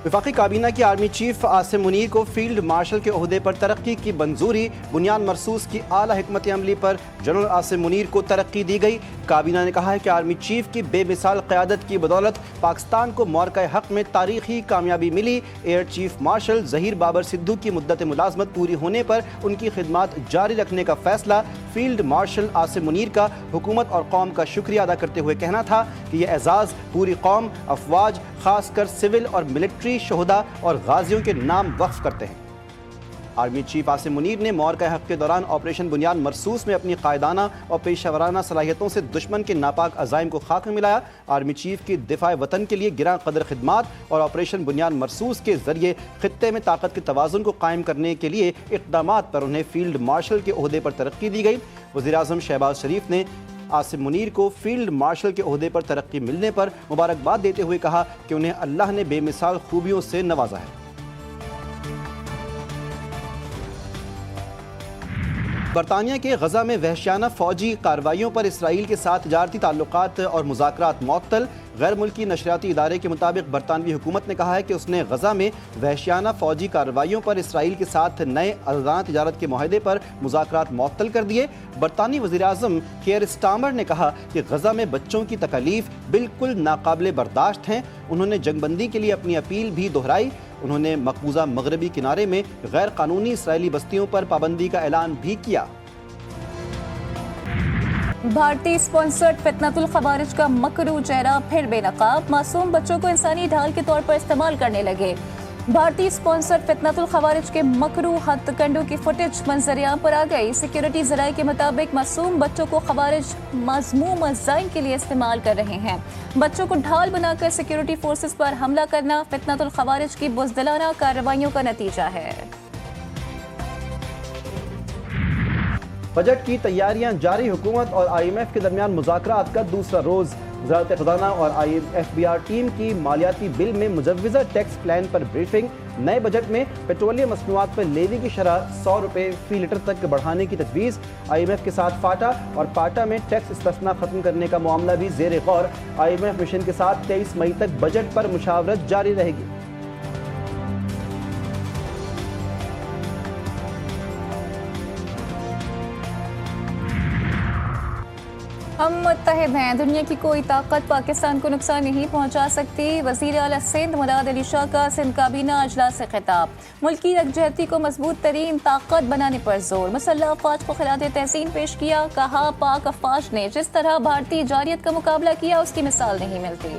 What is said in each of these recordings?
वफाकी काबीना की आर्मी चीफ आसिम मुनीर को फील्ड मार्शल के ओहदे पर तरक्की की मंजूरी। बुनियाद मरसूस की आला हिकमत अमली पर जनरल आसिम मुनीर को तरक्की दी गई। काबीना ने कहा है कि आर्मी चीफ की बेमिसाल क़यादत की बदौलत पाकिस्तान को मौक़े हक़ में तारीखी कामयाबी मिली। Air chief marshal Zaheer Babar Sidhu की मुद्दत मुलाजमत पूरी होने पर उनकी खिदमत जारी रखने का फैसला। फील्ड मार्शल आसिम मुनीर का हुकूमत और कौम का शुक्रिया अदा करते हुए कहना था कि यह एजाज़ पूरी कौम, अफवाज, खासकर सिविल और मिलिट्री शोहदा और गाजियों के नाम वक्फ करते हैं। आर्मी चीफ आसिम मुनीर ने मौक़े हक़ के दौरान ऑपरेशन बुनियाद मरसूस में अपनी कायदाना और पेशावराना सलाहियतों से दुश्मन के नापाक अज़ाइम को खाक में मिलाया। आर्मी चीफ की दिफा वतन के लिए गिरां कदर खिदमात और ऑपरेशन बुनियाद मरसूस के जरिए खित्ते में ताकत के तवाज़ुन को कायम करने के लिए इक़दामात पर उन्हें फील्ड मार्शल के ओहदे पर तरक्की दी गई। वज़ीर-ए-आज़म शहबाज शरीफ ने आसिम मुनीर को फील्ड मार्शल के ओहदे पर तरक्की मिलने पर मुबारकबाद देते हुए कहा कि उन्हें अल्लाह ने बेमिसाल खूबियों से नवाजा है। बरतानिया के गजा में वहशियाना फौजी कार्रवाइयों पर इसराइल के साथ तजारती ताल्लुकात और मुज़ाकरात मुअत्तल। गैर मुल्की नशरियाती इदारे के मुताबिक बरतानवी हुकूमत ने कहा है कि उसने गजा में वहशियाना फौजी कार्रवाइयों पर इसराइल के साथ नए आज़ादाना तिजारत के मुआहदे पर मुज़ाकरात मुअत्तल कर दिए। बरतानी वज़ीर-ए-आज़म केयर स्टार्मर ने कहा कि गजा में बच्चों की तकलीफ बिल्कुल नाकाबिले बर्दाश्त हैं। उन्होंने जंगबंदी के लिए अपनी अपील भी दोहराई। उन्होंने मकबूजा मगरबी किनारे में गैर कानूनी इसराइली बस्तियों पर पाबंदी का ऐलान भी किया। भारतीय स्पॉन्सर्ड फितनतुल खवारिज का मकरू चेहरा फिर बेनकाब। मासूम बच्चों को इंसानी ढाल के तौर पर इस्तेमाल करने लगे। भारतीय स्पॉन्सर्ड फितनतुल खवारिज के मकरू हत्याकांडों की फुटेज मंजरियाम पर आ गई। सिक्योरिटी ज़राए के मुताबिक मासूम बच्चों को खवारिज मज़मूम अज़ाइम के लिए इस्तेमाल कर रहे हैं। बच्चों को ढाल बनाकर सिक्योरिटी फोर्सेस पर हमला करना फितनतुल खवारिज की बुज़दिलाना कार्रवाइयों का नतीजा है। बजट की तैयारियां जारी। हुकूमत और IMF के दरमियान मुज़ाकरात का दूसरा रोज़। वज़ारत ख़ज़ाना और IFBR टीम की मालियाती बिल में मुजव्वज़ा टैक्स प्लान पर ब्रीफिंग। नए बजट में पेट्रोलियम मसनूआत पर लेवी की शरह 100 रुपये फ़ी लीटर तक बढ़ाने की तजवीज़। IMF के साथ फाटा और पाटा में टैक्स इस्तिस्ना ख़त्म करने का मामला भी ज़ेर गौर। IMF मिशन के साथ 23 मई तक बजट पर मुशावरत जारी रहेगी। हम मुत्तहिद हैं, दुनिया की कोई ताकत पाकिस्तान को नुकसान नहीं पहुंचा सकती। वज़ीर आला सिंध मुराद अली शाह का सिंध काबीना अजलास से खिताब। मुल्की यकजहती को मजबूत तरीन ताकत बनाने पर जोर। मुसल्लह अफवाज को खिलाते तहसीन पेश किया। कहा पाक अफवाज ने जिस तरह भारतीय जारियत का मुकाबला किया उसकी मिसाल नहीं मिलती।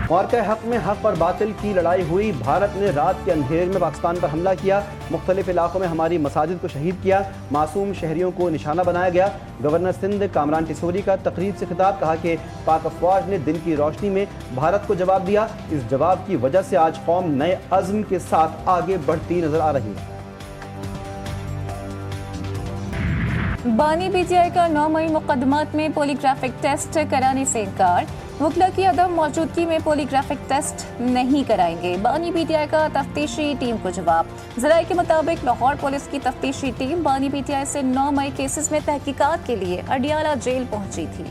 मौक़े हक़ में हक़ और बातिल की लड़ाई हुई। भारत ने रात के अंधेरे में पाकिस्तान पर हमला किया। मुख्तलिफ इलाकों में हमारी मसाजिद को शहीद किया। मासूम शहरियों को निशाना बनाया गया। गवर्नर सिंध कामरान टिसोरी का तकरीब से खिताब। कहा कि पाक अफवाज ने दिन की रोशनी में भारत को जवाब दिया। इस जवाब की वजह से आज कौम नए अज़्म के साथ आगे बढ़ती नजर आ रही है। बानी PTI का 9 मई मुकदमात में पोलीग्राफिक टेस्ट कराने से इनकार। वकला की अदम मौजूदगी में पोलीग्राफिक टेस्ट नहीं कराएंगे। बानी PTI का तफ्तीशी टीम को जवाब। ज़राए के मुताबिक लाहौर पुलिस की तफ्तीशी टीम बानी PTI से 9 मई केसेस में तहकीकात के लिए अडियाला जेल पहुंची थी।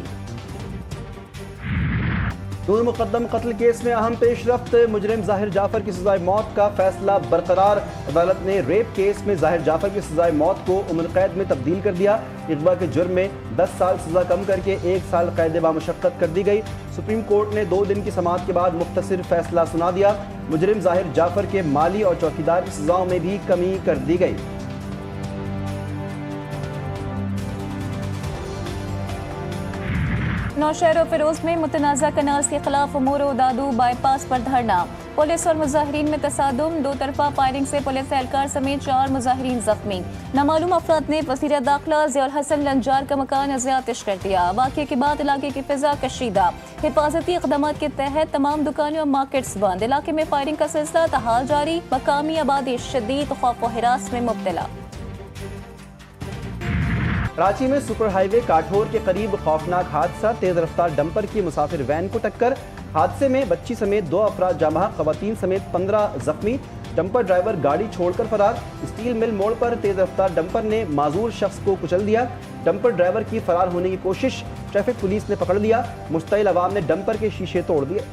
नूर मुकद्दम कत्ल केस में अहम पेशरफ्त। मुजरिम ज़ाहिर जाफर की सज़ाए मौत का फैसला बरकरार। अदालत ने रेप केस में ज़ाहिर जाफर की सज़ाए मौत को उम्र कैद में तब्दील कर दिया। इग़वा के जुर्म में 10 साल सज़ा कम करके 1 साल कैद बामुशक्कत कर दी गई। सुप्रीम कोर्ट ने 2 दिन की समाअत के बाद मुख्तसर फैसला सुना दिया। मुजरिम ज़ाहिर जाफर के माली और चौकीदार की सज़ाओं में भी कमी कर दी गई। नौशहर और फिरोज में मुतनाज़ा कनाल्स के खिलाफ उमूर दादू बाईपास पर धरना। पुलिस और मुजाहिरीन में तसादुम। 2 तरफा फायरिंग से पुलिस एहलकार समेत 4 मुजाहिरीन जख्मी। नामालूम अफराद ने वज़ीर दाखिला ज़ियाउल हसन लंजार का मकान अज़ियातिश कर दिया। वाक़े के बाद इलाके की फिजा कशीदा। हिफाजती इक़दामात के तहत तमाम दुकानें और मार्केट्स बंद। इलाके में फायरिंग का सिलसिला तहाल जारी। मकामी आबादी शदीद खौफ व हिरास में मुब्तला। कराची में सुपर हाईवे काठोर के करीब खौफनाक हादसा। तेज रफ्तार डंपर की मुसाफिर वैन को टक्कर। हादसे में बच्ची समेत 2 अफराद जामा, खवातीन समेत 15 जख्मी। डंपर ड्राइवर गाड़ी छोड़कर फरार। स्टील मिल मोड़ पर तेज रफ्तार डंपर ने माजूर शख्स को कुचल दिया। डंपर ड्राइवर की फरार होने की कोशिश। ट्रैफिक पुलिस ने पकड़ लिया। मुश्तइल अवाम ने डंपर के शीशे तोड़ दिए।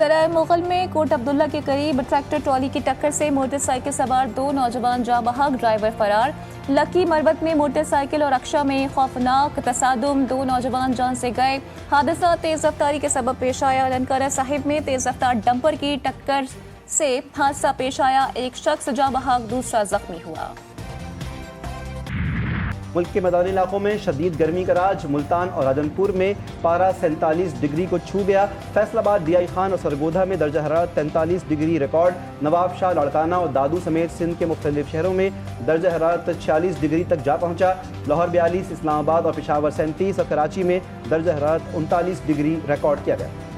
तराए मुगल में कोट अब्दुल्ला के करीब ट्रैक्टर ट्रॉली की टक्कर से मोटरसाइकिल सवार 2 नौजवान जाँ बहक, ड्राइवर फरार। लकी मरबत में मोटरसाइकिल और रक्षा में खौफनाक तसादुम, 2 नौजवान जान से गए। हादसा तेज रफ्तारी के सबब पेश आया। लनकारा साहिब में तेज रफ्तार डंपर की टक्कर से हादसा पेश आया, एक शख्स जाँ बहक, दूसरा जख्मी हुआ। मुल्क के मैदानी इलाकों में शदीद गर्मी का राज। मुल्तान और राजनपुर में पारा 47 डिग्री को छू गया। फैसलाबाद, दियाई खान और सरगोधा में दर्जा हरारत 43 डिग्री रिकॉर्ड। नवाब शाह, लाड़काना और दादू समेत सिंध के मुख्तलिफ शहरों में दर्जा हरारत 46 डिग्री तक जा पहुंचा। लाहौर 42, इस्लामाबाद और पेशावर 37 और कराची में दर्जा हरारत 39 डिग्री रिकॉर्ड किया गया।